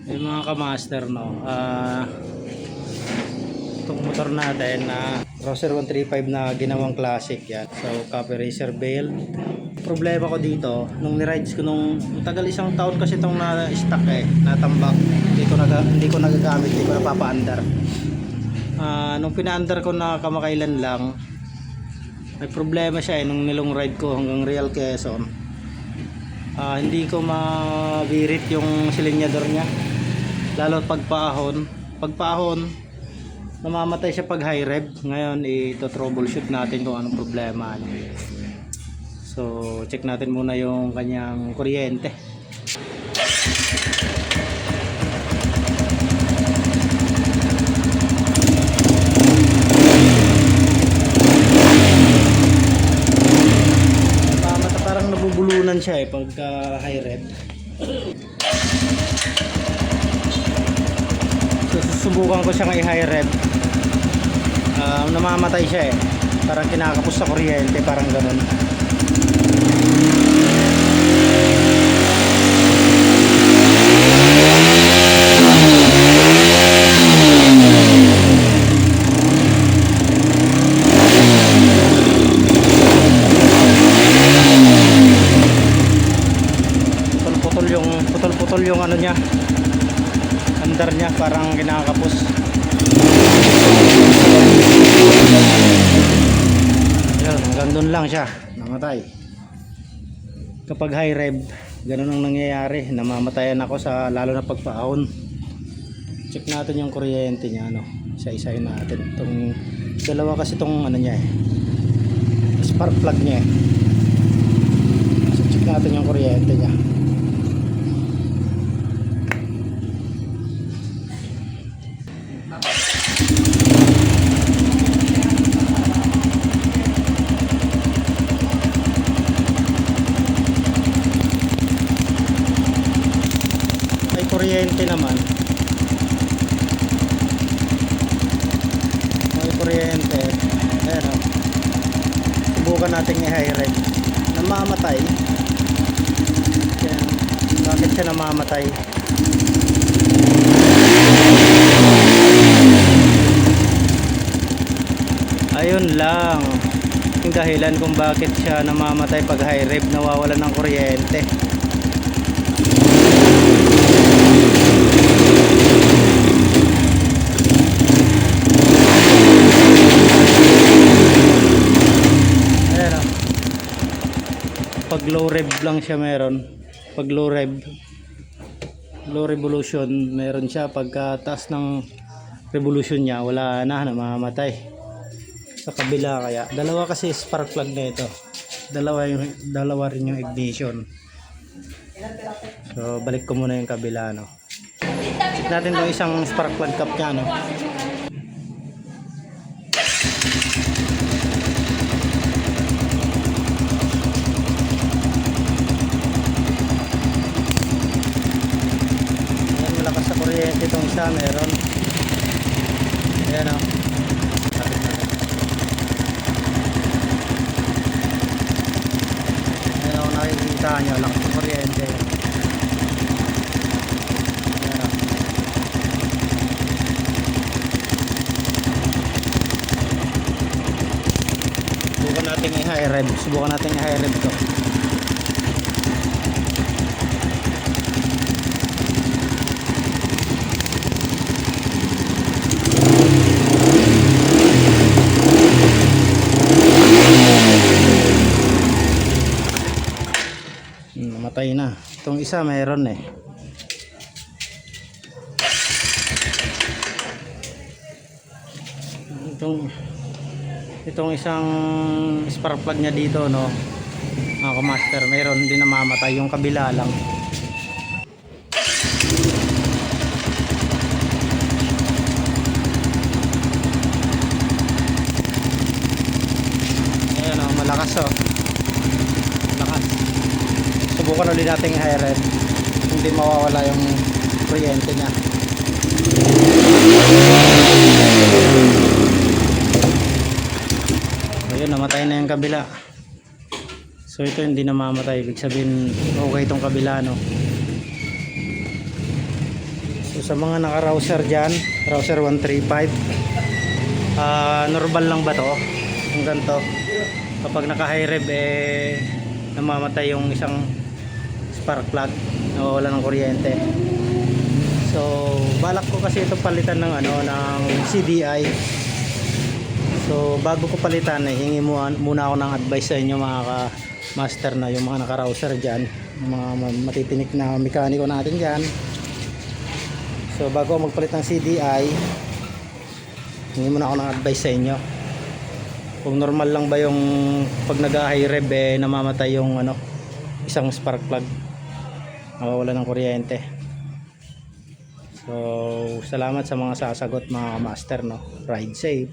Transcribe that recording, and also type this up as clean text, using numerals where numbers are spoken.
Yung mga kamaster, no, itong motor natin na Crosser 135 na ginawang classic yan. So copy racer build. Problema ko dito nung ni-rides ko nung tagal, isang taon kasi itong na-stuck natambak, hindi ko nagagamit, hindi ko napapa-under. Nung pina-under ko na kamakailan lang, may problema siya nung nilong ride ko hanggang Real Quezon. Hindi ko mabirit yung silinyador niya, lalo pagpahon namamatay siya pag high rev. Ngayon ito-troubleshoot natin kung anong problema niya. So check natin muna yung kanyang kuryente. Parang nabubulunan siya pagka high rev. So susubukan ko siyang i-high rev. Namamatay siya parang kinakapos sa kuryente, parang ganun. Putol yung ano niya, andar niya, parang kinakapos. Yan, hanggang doon lang siya namatay. Kapag high rev, ganun ang nangyayari, namamatayan ako sa lalo na pagpaahon. Check natin yung kuryente niya, isa-isahin natin. Itong dalawa kasi itong ano niya spark plug niya So check natin yung kuryente niya. Kuryente naman, may kuryente. Ayan subukan natin i-high rev. Namamatay. Ayan. Bakit siya namamatay? Ayun lang yung dahilan kung bakit siya namamatay pag high rev, nawawalan ng kuryente. Pag low rev lang siya meron, pag low revolution meron siya. Pagka taas ng revolution niya, wala na, namamatay. Sa kabila, kaya dalawa kasi spark plug na ito, dalawa rin yung ignition. So balik ko muna yung kabila, check natin yung isang spark plug cap niya, sa kuryente. Itong isa meron, ayan ayan nakikita nyo, lakas ng kuryente. Ayan subukan natin i-high rev to. Namatay na. Itong isa mayroon itong isang spark plug niya dito, mga master, mayroon din namamatay. Yung kabila lang. Ayan malakas lakas. Subukan ulit natin i-high rev, hindi mawawala yung kuryente niya. Ayun, namatay na yung kabila. So ito hindi namamatay, ibig sabihin okay itong kabila, So, sa mga naka-rouser dyan, rouser 135, normal lang ba to? Yung ganito. Kapag naka-high rev, namamatay yung isang spark plug, nawawala ng kuryente. So, balak ko kasi ito palitan ng ng CDI. So, bago ko palitan, hingi muna ako ng advice sa inyo mga ka-master na yung mga naka-rouser dyan, yung mga matitinik na mekaniko natin dyan. So, bago ako magpalit ng CDI, hingi muna ako ng advice sa inyo. Kung normal lang ba yung pag nag-high rev, namamatay yung isang spark plug, nawawala ng kuryente. So, salamat sa mga sasagot mga master, no. Ride safe.